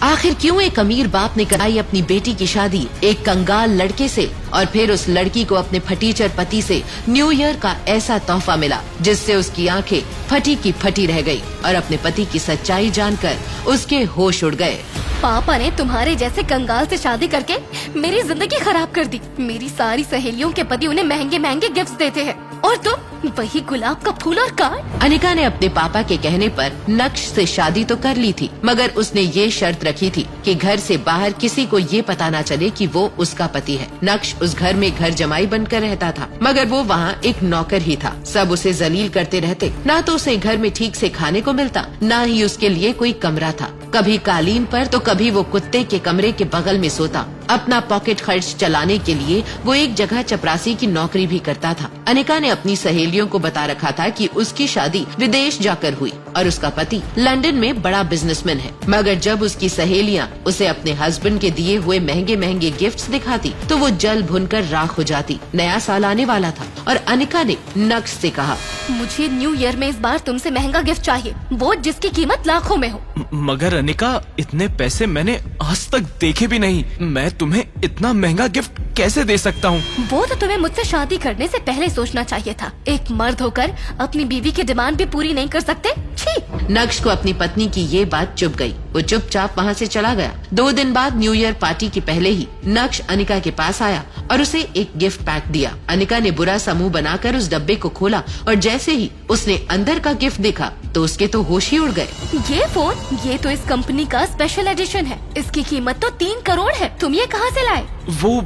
आखिर क्यों एक अमीर बाप ने कराई अपनी बेटी की शादी एक कंगाल लड़के से, और फिर उस लड़की को अपने फटीचर पति से न्यू ईयर का ऐसा तोहफा मिला जिससे उसकी आंखें फटी की फटी रह गई और अपने पति की सच्चाई जानकर उसके होश उड़ गए। पापा ने तुम्हारे जैसे कंगाल से शादी करके मेरी जिंदगी खराब कर दी। मेरी सारी सहेलियों के पति उन्हें महंगे महंगे गिफ्ट्स देते हैं और तुम वही गुलाब का फूल और कार्ड। अनिका ने अपने पापा के कहने पर नक्श से शादी तो कर ली थी, मगर उसने ये शर्त रखी थी कि घर से बाहर किसी को ये पता न चले कि वो उसका पति है। नक्श उस घर में घर जमाई बनकर रहता था, मगर वो वहाँ एक नौकर ही था। सब उसे जलील करते रहते, ना तो उसे घर में ठीक से खाने को मिलता, ना ही उसके लिए कोई कमरा था। कभी कालीन पर तो कभी वो कुत्ते के कमरे के बगल में सोता। अपना पॉकेट खर्च चलाने के लिए वो एक जगह चपरासी की नौकरी भी करता था। अनिका ने अपनी सहेलियों को बता रखा था कि उसकी शादी विदेश जाकर हुई और उसका पति लंदन में बड़ा बिजनेसमैन है। मगर जब उसकी सहेलियां उसे अपने हस्बैंड के दिए हुए महंगे महंगे गिफ्ट्स दिखाती तो वो जल भुनकर राख हो जाती। नया साल आने वाला था और अनिका ने नक्श से कहा, मुझे न्यू ईयर में इस बार तुमसे महंगा गिफ्ट चाहिए, वो जिसकी कीमत लाखों में हो। मगर अनिका, इतने पैसे मैंने आज तक देखे भी नहीं। मैं तुम्हें इतना महंगा गिफ्ट कैसे दे सकता हूँ? वो तो तुम्हें मुझसे शादी करने से पहले सोचना चाहिए था। एक मर्द होकर अपनी बीवी की डिमांड भी पूरी नहीं कर सकते। छी! नक्श को अपनी पत्नी की ये बात चुभ गई। वो चुपचाप वहाँ से चला गया। 2 दिन बाद न्यू ईयर पार्टी के पहले ही नक्श अनिका के पास आया और उसे एक गिफ्ट पैक दिया। अनिका ने बुरा सा मुंह बनाकर उस डब्बे को खोला और जैसे ही उसने अंदर का गिफ्ट देखा तो उसके तो होश ही उड़ गए। ये फोन, ये तो इस कंपनी का स्पेशल एडिशन है। इसकी कीमत तो 3 करोड़ है। तुम ये कहाँ से लाए? वो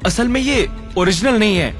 असल में ये ओरिजिनल नहीं है,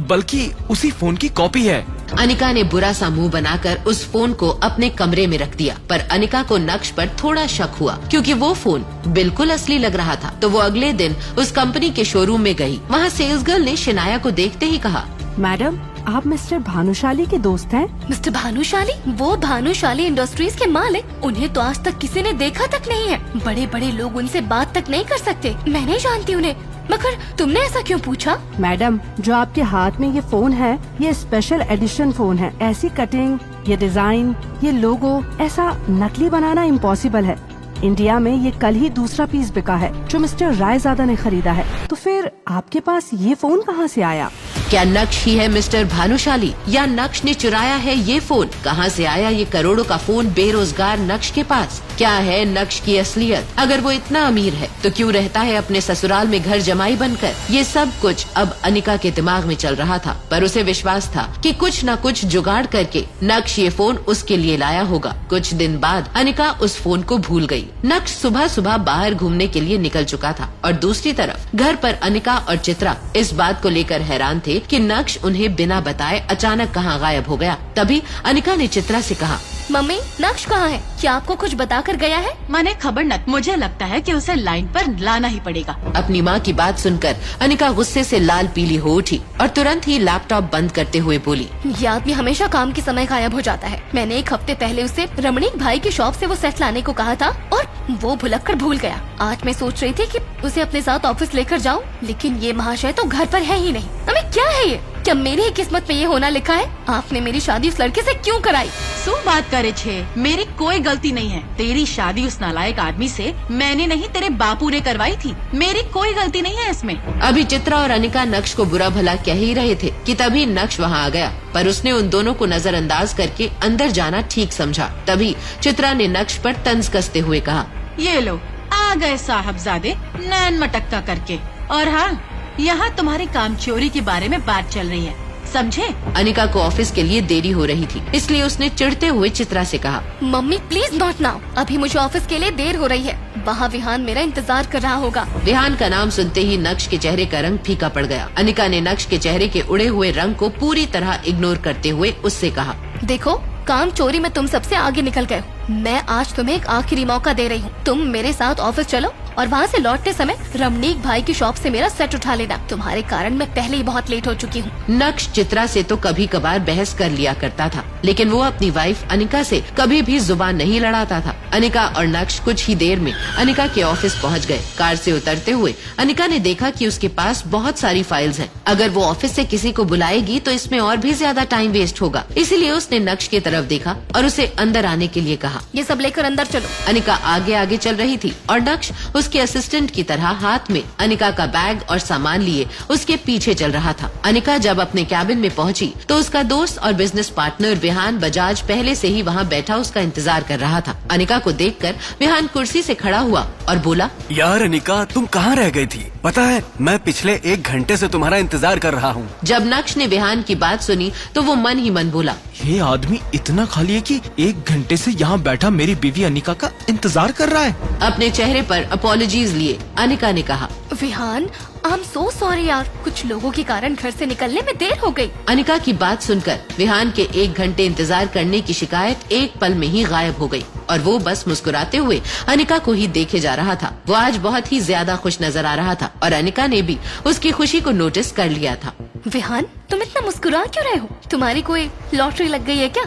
बल्कि उसी फोन की कॉपी है। अनिका ने बुरा सा मुंह बनाकर उस फोन को अपने कमरे में रख दिया, पर अनिका को नक्श पर थोड़ा शक हुआ क्योंकि वो फोन बिल्कुल असली लग रहा था। तो वो अगले दिन उस कंपनी के शोरूम में गई। वहाँ सेल्स गर्ल ने शिनाया को देखते ही कहा, मैडम, आप मिस्टर भानुशाली के दोस्त हैं? मिस्टर भानुशाली? वो भानुशाली इंडस्ट्रीज के मालिक। उन्हें तो आज तक किसी ने देखा तक नहीं है। बड़े बड़े लोग उनसे बात तक नहीं कर सकते। मैं नहीं जानती उन्हें। मगर तुमने ऐसा क्यों पूछा? मैडम, जो आपके हाथ में ये फोन है, ये स्पेशल एडिशन फोन है। ऐसी कटिंग, ये डिजाइन, ये लोगो, ऐसा नकली बनाना इम्पॉसिबल है। इंडिया में ये कल ही दूसरा पीस बिका है जो मिस्टर रायजादा ने खरीदा है। तो फिर आपके पास ये फोन कहाँ से आया? क्या नक्श ही है मिस्टर भानुशाली या नक्श ने चुराया है ये फोन? कहाँ से आया ये करोड़ों का फोन बेरोजगार नक्श के पास? क्या है नक्श की असलियत? अगर वो इतना अमीर है तो क्यों रहता है अपने ससुराल में घर जमाई बनकर? ये सब कुछ अब अनिका के दिमाग में चल रहा था, पर उसे विश्वास था कि कुछ न कुछ जुगाड़ करके नक्श ये फोन उसके लिए लाया होगा। कुछ दिन बाद अनिका उस फोन को भूल गई। नक्श सुबह सुबह बाहर घूमने के लिए निकल चुका था और दूसरी तरफ घर पर अनिका और चित्रा इस बात को लेकर हैरान थे कि नक्श उन्हें बिना बताए अचानक कहाँ गायब हो गया। तभी अनिका ने चित्रा से कहा, मम्मी, नक्श कहाँ है? क्या आपको कुछ बता कर गया है? मैंने खबर न, मुझे लगता है कि उसे लाइन पर लाना ही पड़ेगा। अपनी माँ की बात सुनकर अनिका गुस्से से लाल पीली हो उठी और तुरंत ही लैपटॉप बंद करते हुए बोली, ये आदमी हमेशा काम के समय गायब हो जाता है। मैंने 1 हफ्ते पहले उसे रमणीक भाई की शॉप से वो सेट लाने को कहा था और वो भुलक्कड़ भूल गया। आज मैं सोच रही थी कि उसे अपने साथ ऑफिस लेकर जाऊं, लेकिन ये महाशय तो घर पर है ही नहीं। अबे क्या है ये? क्या मेरी ही किस्मत में ये होना लिखा है? आपने मेरी शादी उस लड़के से क्यों कराई? सो बात करे छे, मेरी कोई गलती नहीं है। तेरी शादी उस नालायक आदमी से मैंने नहीं, तेरे बापू ने करवाई थी। मेरी कोई गलती नहीं है इसमें। अभी चित्रा और अनिका नक्श को बुरा भला कह ही रहे थे कि तभी नक्श वहाँ आ गया, पर उसने उन दोनों को नजरअंदाज करके अंदर जाना ठीक समझा। तभी चित्रा ने नक्श पर तंज कसते हुए कहा, ये लो आ गए साहबजादे नैन मटक्का करके। और हाँ, यहाँ तुम्हारी कामचोरी के बारे में बात चल रही है, समझे? अनिका को ऑफिस के लिए देरी हो रही थी, इसलिए उसने चिढ़ते हुए चित्रा से कहा, मम्मी प्लीज नॉट नाउ, अभी मुझे ऑफिस के लिए देर हो रही है। वहाँ विहान मेरा इंतजार कर रहा होगा। विहान का नाम सुनते ही नक्श के चेहरे का रंग फीका पड़ गया। अनिका ने नक्श के चेहरे के उड़े हुए रंग को पूरी तरह इग्नोर करते हुए उससे कहा, देखो, काम चोरी में तुम सबसे आगे निकल गए हो। मैं आज तुम्हें एक आखिरी मौका दे रही हूँ। तुम मेरे साथ ऑफिस चलो और वहाँ से लौटते समय रमणीक भाई की शॉप से मेरा सेट उठा लेना। तुम्हारे कारण मैं पहले ही बहुत लेट हो चुकी हूँ। नक्श चित्रा से तो कभी कभार बहस कर लिया करता था, लेकिन वो अपनी वाइफ अनिका से कभी भी जुबान नहीं लड़ाता था। अनिका और नक्श कुछ ही देर में अनिका के ऑफिस पहुंच गए। कार से उतरते हुए अनिका ने देखा कि उसके पास बहुत सारी फाइल्स हैं। अगर वो ऑफिस से किसी को बुलाएगी तो इसमें और भी ज्यादा टाइम वेस्ट होगा, इसीलिए उसने नक्श की तरफ देखा और उसे अंदर आने के लिए कहा। ये सब लेकर अंदर चलो। अनिका आगे आगे चल रही थी और नक्श उसके असिस्टेंट की तरह हाथ में अनिका का बैग और सामान लिए उसके पीछे चल रहा था। अनिका जब अपने कैबिन में पहुंची तो उसका दोस्त और बिजनेस पार्टनर विहान बजाज पहले से ही वहां बैठा उसका इंतजार कर रहा था। अनिका को देखकर विहान कुर्सी से खड़ा हुआ और बोला, यार अनिका, तुम कहाँ रह गई थी? पता है मैं पिछले 1 घंटे से तुम्हारा इंतजार कर रहा हूँ। जब नक्श ने विहान की बात सुनी तो वो मन ही मन बोला, ये आदमी इतना खाली है कि 1 घंटे से यहाँ बैठा मेरी बीवी अनिका का इंतजार कर रहा है। अपने चेहरे पर अपॉलॉजीज लिए अनिका ने कहा, Vihan, I am so sorry यार, कुछ लोगों के कारण घर से निकलने में देर हो गई। अनिका की बात सुनकर विहान के 1 घंटे इंतजार करने की शिकायत एक पल में ही गायब हो गई और वो बस मुस्कुराते हुए अनिका को ही देखे जा रहा था। वो आज बहुत ही ज्यादा खुश नजर आ रहा था और अनिका ने भी उसकी खुशी को नोटिस कर लिया था। विहान, तुम इतना मुस्कुरा क्यों रहे हो? तुम्हारी कोई लॉटरी लग गई है क्या?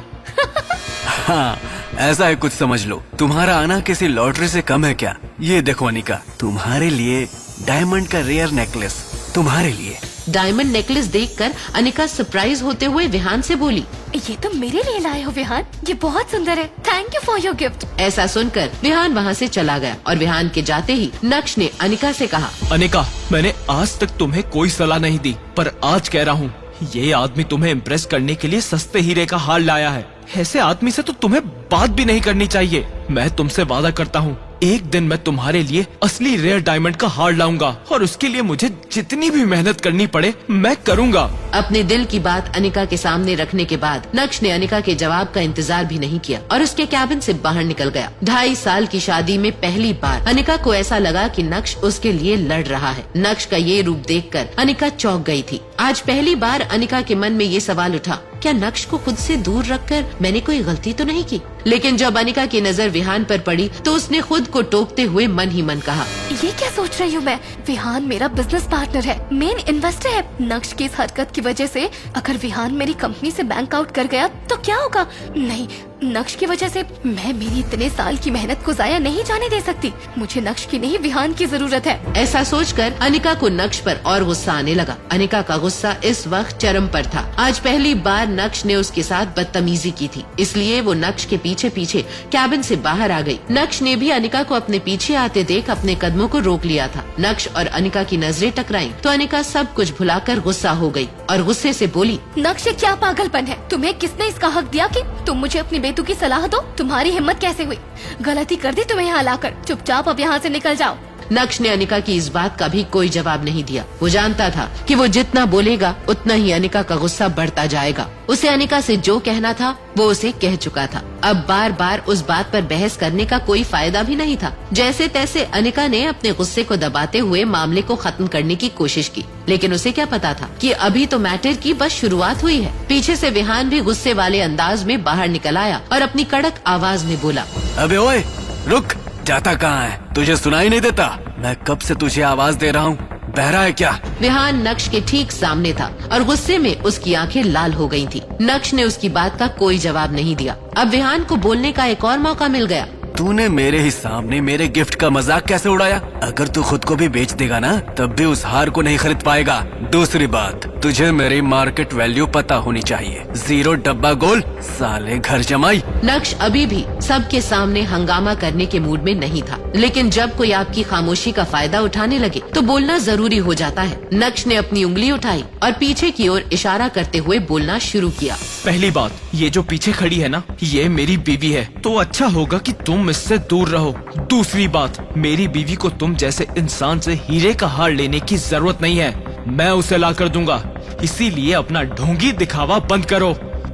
हाँ, ऐसा है कुछ समझ लो। तुम्हारा आना किसी लॉटरी से कम है क्या? ये देखो अनिका, तुम्हारे लिए डायमंड का रेयर नेकलेस, तुम्हारे लिए। डायमंड नेकलेस देखकर अनिका सरप्राइज होते हुए विहान से बोली, ये तो मेरे लिए लाए हो विहान, ये बहुत सुंदर है। Thank you for your gift. ऐसा सुनकर विहान वहाँ से चला गया और विहान के जाते ही नक्श ने अनिका से कहा, अनिका, मैंने आज तक तुम्हें कोई सलाह नहीं दी, पर आज कह रहा हूँ, ये आदमी तुम्हें इम्प्रेस करने के लिए सस्ते हीरे का हार लाया है। ऐसे आदमी से तो तुम्हें बात भी नहीं करनी चाहिए। मैं तुमसे वादा करता हूँ, एक दिन मैं तुम्हारे लिए असली रेयर डायमंड का हार लाऊंगा और उसके लिए मुझे जितनी भी मेहनत करनी पड़े मैं करूंगा। अपने दिल की बात अनिका के सामने रखने के बाद नक्श ने अनिका के जवाब का इंतजार भी नहीं किया और उसके कैबिन से बाहर निकल गया। 2.5 साल की शादी में पहली बार अनिका को ऐसा लगा कि नक्श उसके लिए लड़ रहा है। नक्श का ये रूप देखकर अनिका चौंक गई थी। आज पहली बार अनिका के मन में ये सवाल उठा, क्या नक्श को खुद से दूर रखकर मैंने कोई गलती तो नहीं की? लेकिन जब अनिका की नजर विहान पर पड़ी तो उसने खुद को टोकते हुए मन ही मन कहा, ये क्या सोच रही हूँ मैं? विहान मेरा बिजनेस पार्टनर है, मेन इन्वेस्टर है। नक्श की इस हरकत की वजह से अगर विहान मेरी कंपनी से बैंक आउट कर गया तो क्या होगा? नहीं, नक्श की वजह से मैं मेरी इतने साल की मेहनत को जाया नहीं जाने दे सकती। मुझे नक्श की नहीं, विहान की जरूरत है। ऐसा सोचकर अनिका को नक्श पर और गुस्सा आने लगा। अनिका का गुस्सा इस वक्त चरम पर था। आज पहली बार नक्श ने उसके साथ बदतमीजी की थी, इसलिए वो नक्श के पीछे पीछे कैबिन से बाहर आ गई। नक्श ने भी अनिका को अपने पीछे आते देख अपने कदमों को रोक लिया था। नक्श और अनिका की नजरें टकराईं तो अनिका सब कुछ भुलाकर गुस्सा हो गई और गुस्से से बोली, नक्श, ये क्या पागलपन है? तुम्हें किसने इसका हक दिया कि तुम मुझे अपनी बेटू की सलाह दो? तुम्हारी हिम्मत कैसे हुई? गलती कर दी तुम्हें यहाँ लाकर। चुपचाप अब यहाँ से निकल जाओ। नक्श ने अनिका की इस बात का भी कोई जवाब नहीं दिया। वो जानता था कि वो जितना बोलेगा उतना ही अनिका का गुस्सा बढ़ता जाएगा। उसे अनिका से जो कहना था वो उसे कह चुका था। अब बार बार उस बात पर बहस करने का कोई फायदा भी नहीं था। जैसे तैसे अनिका ने अपने गुस्से को दबाते हुए मामले को खत्म करने की कोशिश की, लेकिन उसे क्या पता था कि अभी तो मैटर की बस शुरुआत हुई है। पीछे से विहान भी गुस्से वाले अंदाज में बाहर निकल आया और अपनी कड़क आवाज में बोला, अबे ओए, रुक, जाता कहाँ है? तुझे सुनाई नहीं देता? मैं कब से तुझे आवाज दे रहा हूँ, बहरा है क्या? विहान नक्श के ठीक सामने था और गुस्से में उसकी आंखें लाल हो गई थी। नक्श ने उसकी बात का कोई जवाब नहीं दिया। अब विहान को बोलने का एक और मौका मिल गया। तूने मेरे ही सामने मेरे गिफ्ट का मजाक कैसे उड़ाया? अगर तू खुद को भी बेच देगा ना, तब भी उस हार को नहीं खरीद पाएगा। दूसरी बात, तुझे मेरी मार्केट वैल्यू पता होनी चाहिए। 0 डब्बा गोल्ड, साले घर जमाई। नक्श अभी भी सबके सामने हंगामा करने के मूड में नहीं था, लेकिन जब कोई आपकी खामोशी का फायदा उठाने लगे तो बोलना जरूरी हो जाता है। नक्श ने अपनी उंगली उठाई और पीछे की ओर इशारा करते हुए बोलना शुरू किया। पहली बात, ये जो पीछे खड़ी है ना, ये मेरी बीवी है, तो अच्छा होगा कि तुम इससे दूर रहो। दूसरी बात, मेरी बीवी को तुम जैसे इंसान से हीरे का हार लेने की जरूरत नहीं है, मैं उसे ला कर दूंगा। इसीलिए अपना ढोंगी दिखावा बंद करो।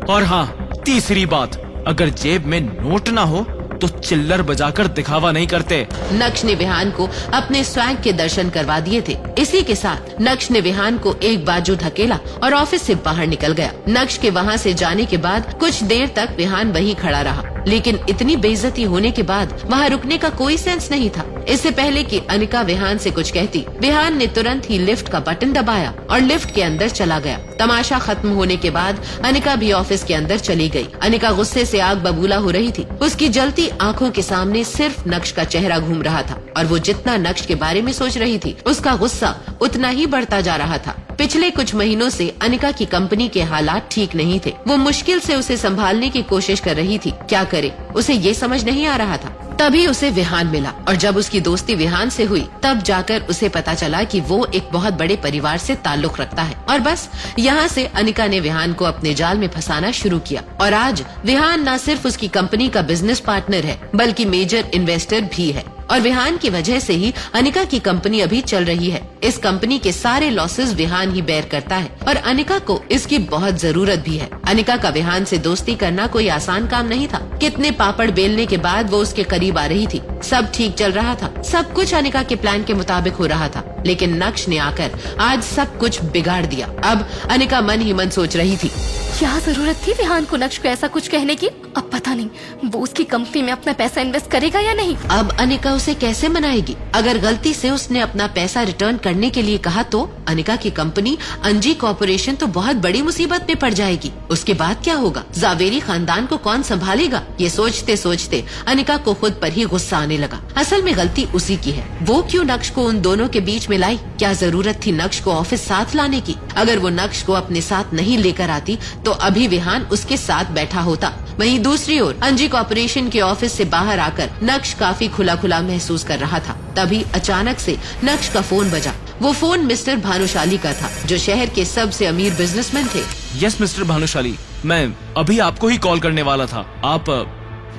और हाँ, तीसरी बात, अगर जेब में नोट ना हो तो चिल्लर बजाकर दिखावा नहीं करते। नक्श ने विहान को अपने स्वैग के दर्शन करवा दिए थे। इसी के साथ नक्श ने विहान को एक बाजू धकेला और ऑफिस से बाहर निकल गया। नक्श के वहाँ से जाने के बाद कुछ देर तक विहान वहीं खड़ा रहा। लेकिन इतनी बेइज्जती होने के बाद वहाँ रुकने का कोई सेंस नहीं था। इससे पहले कि अनिका विहान से कुछ कहती, विहान ने तुरंत ही लिफ्ट का बटन दबाया और लिफ्ट के अंदर चला गया। तमाशा खत्म होने के बाद अनिका भी ऑफिस के अंदर चली गई। अनिका गुस्से से आग बबूला हो रही थी। उसकी जलती आंखों के सामने सिर्फ नक्श का चेहरा घूम रहा था और वो जितना नक्श के बारे में सोच रही थी, उसका गुस्सा उतना ही बढ़ता जा रहा था। पिछले कुछ महीनों से अनिका की कंपनी के हालात ठीक नहीं थे। वो मुश्किल से उसे संभालने की कोशिश कर रही थी। क्या करे, उसे ये समझ नहीं आ रहा था। तभी उसे विहान मिला और जब उसकी दोस्ती विहान से हुई तब जाकर उसे पता चला कि वो एक बहुत बड़े परिवार से ताल्लुक रखता है। और बस यहाँ से अनिका ने विहान को अपने जाल में फंसाना शुरू किया और आज विहान न सिर्फ उसकी कंपनी का बिजनेस पार्टनर है बल्कि मेजर इन्वेस्टर भी है। और विहान की वजह से ही अनिका की कंपनी अभी चल रही है। इस कंपनी के सारे लॉसेस विहान ही बेयर करता है और अनिका को इसकी बहुत जरूरत भी है। अनिका का विहान से दोस्ती करना कोई आसान काम नहीं था। कितने पापड़ बेलने के बाद वो उसके करीब आ रही थी। सब ठीक चल रहा था, सब कुछ अनिका के प्लान के मुताबिक हो रहा था, लेकिन नक्श ने आकर आज सब कुछ बिगाड़ दिया। अब अनिका मन ही मन सोच रही थी, क्या जरूरत थी विहान को नक्श को ऐसा कुछ कहने की। अब पता नहीं वो उसकी कंपनी में अपना पैसा इन्वेस्ट करेगा या नहीं। अब अनिका उसे कैसे मनाएगी। अगर गलती से उसने अपना पैसा रिटर्न करने के लिए कहा तो अनिका की कंपनी अंजी कॉर्पोरेशन तो बहुत बड़ी मुसीबत में पड़ जाएगी। उसके बाद क्या होगा, जावेरी खानदान को कौन संभालेगा। ये सोचते सोचते अनिका को खुद पर ही गुस्सा आने लगा। असल में गलती उसी की है। वो क्यों नक्श को उन दोनों के बीच में लाई। क्या जरूरत थी नक्श को ऑफिस साथ लाने की। अगर वो नक्श को अपने साथ नहीं लेकर आती तो अभी विहान उसके साथ बैठा होता। वहीं दूसरी ओर अंजी कॉर्पोरेशन के ऑफिस से बाहर आकर नक्श काफी खुला खुला महसूस कर रहा था। तभी अचानक से नक्श का फोन बजा। वो फोन मिस्टर भानुशाली का था, जो शहर के सबसे अमीर बिजनेसमैन थे। यस मिस्टर भानुशाली, मैं अभी आपको ही कॉल करने वाला था।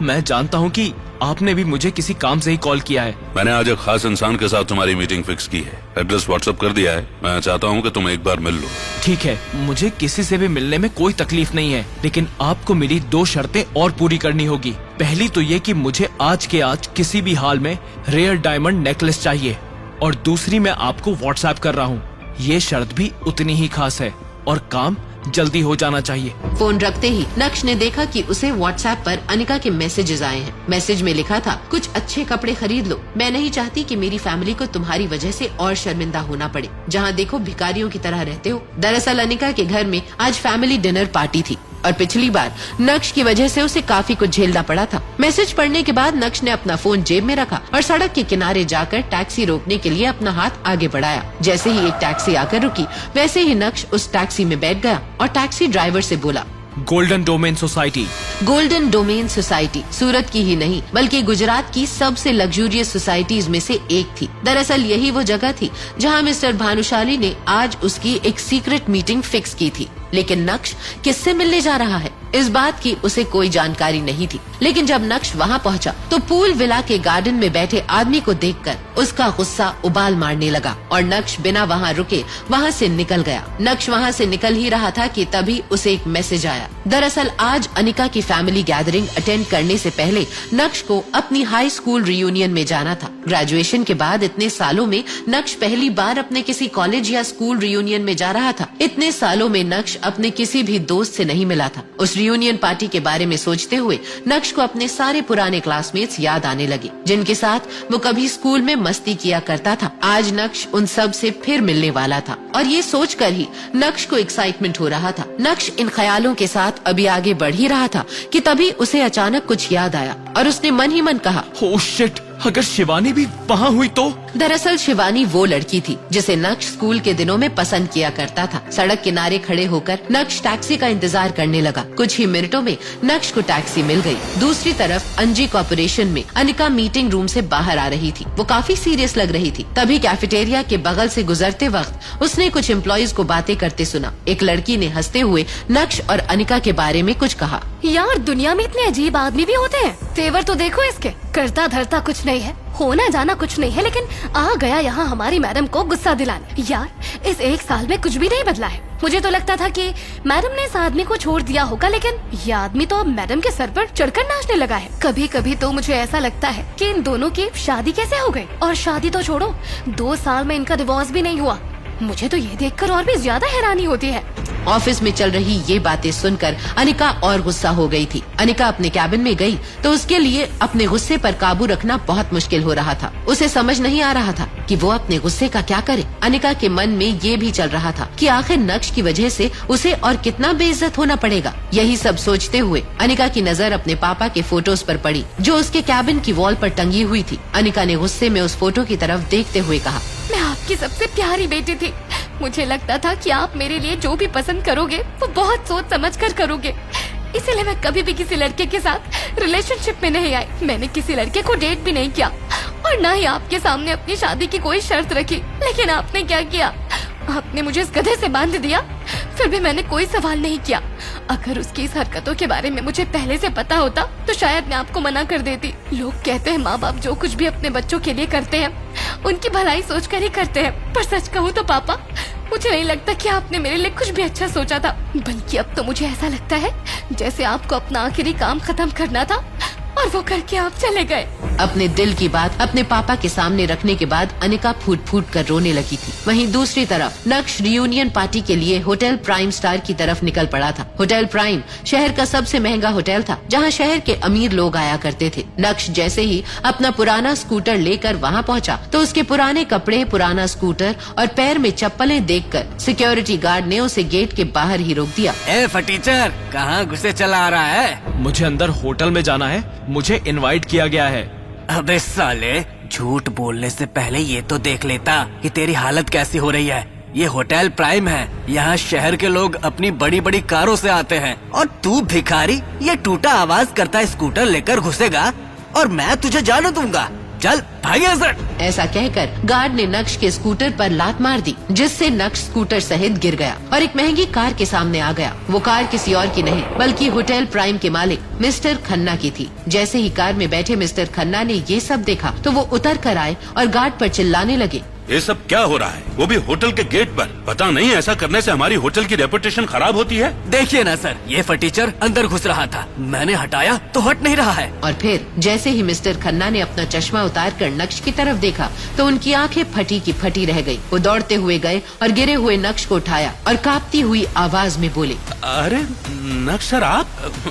मैं जानता हूँ कि आपने भी मुझे किसी काम से ही कॉल किया है। मैंने आज एक खास इंसान के साथ तुम्हारी मीटिंग फिक्स की है। एड्रेस व्हाट्सएप कर दिया है। मैं चाहता हूँ कि तुम एक बार मिल लो। ठीक है, मुझे किसी से भी मिलने में कोई तकलीफ नहीं है, लेकिन आपको मेरी 2 शर्तें और पूरी करनी होगी। पहली तो ये कि मुझे आज के आज किसी भी हाल में रेयर डायमंड नेकलेस चाहिए और दूसरी मैं आपको व्हाट्सएप कर रहा हूँ। ये शर्त भी उतनी ही खास है और काम जल्दी हो जाना चाहिए। फोन रखते ही नक्श ने देखा कि उसे व्हाट्सएप पर अनिका के मैसेजेस आए हैं। मैसेज में लिखा था, कुछ अच्छे कपड़े खरीद लो। मैं नहीं चाहती कि मेरी फैमिली को तुम्हारी वजह से और शर्मिंदा होना पड़े। जहाँ देखो भिखारियों की तरह रहते हो। दरअसल अनिका के घर में आज फैमिली डिनर पार्टी थी और पिछली बार नक्श की वजह से उसे काफी कुछ झेलना पड़ा था। मैसेज पढ़ने के बाद नक्श ने अपना फोन जेब में रखा और सड़क के किनारे जाकर टैक्सी रोकने के लिए अपना हाथ आगे बढ़ाया। जैसे ही एक टैक्सी आकर रुकी, वैसे ही नक्श उस टैक्सी में बैठ गया और टैक्सी ड्राइवर से बोला, golden domain society. Golden domain society Surat की ही नहीं बल्कि गुजरात की सबसे लग्जूरियस सोसाइटीज में से एक थी। दरअसल यही वो जगह थी जहां मिस्टर भानुशाली ने आज उसकी एक सीक्रेट मीटिंग फिक्स की थी। लेकिन नक्श किससे मिलने जा रहा है, इस बात की उसे कोई जानकारी नहीं थी। लेकिन जब नक्श वहाँ पहुँचा तो पूल विला के गार्डन में बैठे आदमी को देखकर उसका गुस्सा उबाल मारने लगा और नक्श बिना वहाँ रुके वहाँ से निकल गया। नक्श वहाँ से निकल ही रहा था कि तभी उसे एक मैसेज आया। दरअसल आज अनिका की फैमिली गैदरिंग अटेंड करने से पहले नक्श को अपनी हाई स्कूल रियूनियन में जाना था। ग्रेजुएशन के बाद इतने सालों में नक्श पहली बार अपने किसी कॉलेज या स्कूल रियूनियन में जा रहा था। इतने सालों में नक्श अपने किसी भी दोस्त से नहीं मिला था। उस रियूनियन पार्टी के बारे में सोचते हुए नक्श को अपने सारे पुराने क्लासमेट्स याद आने लगे, जिनके साथ वो कभी स्कूल में मस्ती किया करता था। आज नक्श उन सब से फिर मिलने वाला था और ये सोचकर ही नक्श को एक्साइटमेंट हो रहा था। नक्श इन ख्यालों के साथ अभी आगे बढ़ ही रहा था कि तभी उसे अचानक कुछ याद आया और उसने मन ही मन कहा, ओह शिट, अगर शिवानी भी वहाँ हुई तो। दरअसल शिवानी वो लड़की थी जिसे नक्श स्कूल के दिनों में पसंद किया करता था। सड़क किनारे खड़े होकर नक्श टैक्सी का इंतजार करने लगा। कुछ ही मिनटों में नक्श को टैक्सी मिल गई। दूसरी तरफ अंजी कॉर्पोरेशन में अनिका मीटिंग रूम से बाहर आ रही थी। वो काफी सीरियस लग रही थी। तभी कैफेटेरिया के बगल से गुजरते वक्त उसने कुछ एम्प्लॉइज को बातें करते सुना। एक लड़की ने हंसते हुए नक्श और अनिका के बारे में कुछ कहा। यार दुनिया में इतने अजीब आदमी भी होते हैं। तेवर तो देखो इसके, करता धरता कुछ नहीं है, होना जाना कुछ नहीं है, लेकिन आ गया यहाँ हमारी मैडम को गुस्सा दिलाने। यार इस 1 साल में कुछ भी नहीं बदला है। मुझे तो लगता था कि मैडम ने इस आदमी को छोड़ दिया होगा, लेकिन ये आदमी तो अब मैडम के सर पर चढ़कर नाचने लगा है। कभी कभी तो मुझे ऐसा लगता है कि इन दोनों की शादी कैसे हो गई। और शादी तो छोड़ो, 2 साल में इनका डिवोर्स भी नहीं हुआ। मुझे तो ये देखकर और भी ज्यादा हैरानी होती है। ऑफिस में चल रही ये बातें सुनकर अनिका और गुस्सा हो गई थी। अनिका अपने कैबिन में गई तो उसके लिए अपने गुस्से पर काबू रखना बहुत मुश्किल हो रहा था। उसे समझ नहीं आ रहा था कि वो अपने गुस्से का क्या करे। अनिका के मन में ये भी चल रहा था कि आखिर नक्श की वजह से उसे और कितना बेइज्जत होना पड़ेगा। यही सब सोचते हुए अनिका की नजर अपने पापा के फोटोज पर पड़ी जो उसके कैबिन की वॉल पर टंगी हुई थी। अनिका ने गुस्से में उस फोटो की तरफ देखते हुए कहा, मैं आपकी सबसे प्यारी बेटी थी। मुझे लगता था कि आप मेरे लिए जो भी पसंद करोगे वो बहुत सोच समझ कर करोगे, इसीलिए मैं कभी भी किसी लड़के के साथ रिलेशनशिप में नहीं आई। मैंने किसी लड़के को डेट भी नहीं किया और न ही आपके सामने अपनी शादी की कोई शर्त रखी। लेकिन आपने क्या किया, आपने मुझे इस गधे से बांध दिया। फिर भी मैंने कोई सवाल नहीं किया। अगर उसकी इस हरकतों के बारे में मुझे पहले से पता होता तो शायद मैं आपको मना कर देती। लोग कहते हैं माँ बाप जो कुछ भी अपने बच्चों के लिए करते हैं उनकी भलाई सोच कर ही करते हैं, पर सच कहूँ तो पापा मुझे नहीं लगता कि आपने मेरे लिए कुछ भी अच्छा सोचा था। बल्कि अब तो मुझे ऐसा लगता है जैसे आपको अपना आखिरी काम खत्म करना था और वो करके आप चले गए। अपने दिल की बात अपने पापा के सामने रखने के बाद अनिका फूट फूट कर रोने लगी थी। वहीं दूसरी तरफ नक्श रियूनियन पार्टी के लिए होटल प्राइम स्टार की तरफ निकल पड़ा था। होटल प्राइम शहर का सबसे महंगा होटल था जहां शहर के अमीर लोग आया करते थे। नक्श जैसे ही अपना पुराना स्कूटर लेकर वहां पहुंचा तो उसके पुराने कपड़े, पुराना स्कूटर और पैर में चप्पलें देखकर सिक्योरिटी गार्ड ने उसे गेट के बाहर ही रोक दिया। ए फटीचर, कहाँ घुसे चला आ रहा है? मुझे अंदर होटल में जाना है, मुझे इनवाइट किया गया है। अबे साले, झूठ बोलने से पहले ये तो देख लेता कि तेरी हालत कैसी हो रही है। ये होटल प्राइम है, यहाँ शहर के लोग अपनी बड़ी बड़ी कारों से आते हैं और तू भिखारी ये टूटा आवाज करता स्कूटर लेकर घुसेगा और मैं तुझे जाने दूंगा। चल भाग यहाँ से। ऐसा कहकर गार्ड ने नक्श के स्कूटर पर लात मार दी जिससे नक्श स्कूटर सहित गिर गया और एक महंगी कार के सामने आ गया। वो कार किसी और की नहीं बल्कि होटल प्राइम के मालिक मिस्टर खन्ना की थी। जैसे ही कार में बैठे मिस्टर खन्ना ने ये सब देखा तो वो उतर कर आए और गार्ड पर चिल्लाने लगे, ये सब क्या हो रहा है? वो भी होटल के गेट पर। पता नहीं ऐसा करने से हमारी होटल की रेपुटेशन खराब होती है। देखिए ना सर, ये फटीचर अंदर घुस रहा था, मैंने हटाया तो हट नहीं रहा है। और फिर जैसे ही मिस्टर खन्ना ने अपना चश्मा उतार कर नक्श की तरफ देखा तो उनकी आंखें फटी की फटी रह गई। वो दौड़ते हुए गए और गिरे हुए नक्श को उठाया और कांपती हुई आवाज में बोले, अरे नक्श सर, आप?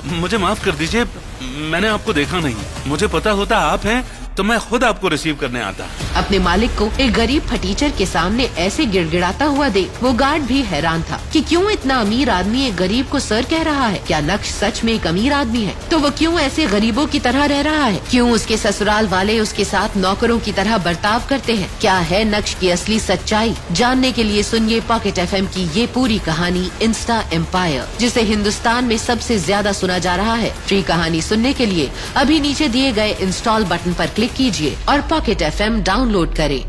मुझे माफ कर दीजिए, मैंने आपको देखा नहीं। मुझे पता होता आप हैं तो मैं खुद आपको रिसीव करने आता। अपने मालिक को एक गरीब फटीचर के सामने ऐसे गिड़गिड़ाता हुआ देख वो गार्ड भी हैरान था कि क्यों इतना अमीर आदमी एक गरीब को सर कह रहा है। क्या नक्श सच में एक अमीर आदमी है? तो वो क्यों ऐसे गरीबों की तरह रह रहा है? क्यों उसके ससुराल वाले उसके साथ नौकरों की तरह बर्ताव करते हैं? क्या है नक्श की असली सच्चाई? जानने के लिए सुनिए पॉकेट FM की ये पूरी कहानी इंस्टा एम्पायर, जिसे हिंदुस्तान में सबसे ज्यादा सुना जा रहा है। फ्री कहानी सुनने के लिए अभी नीचे दिए गए इंस्टॉल बटन पर क्लिक कीजिए और पॉकेट FM डाउनलोड करें।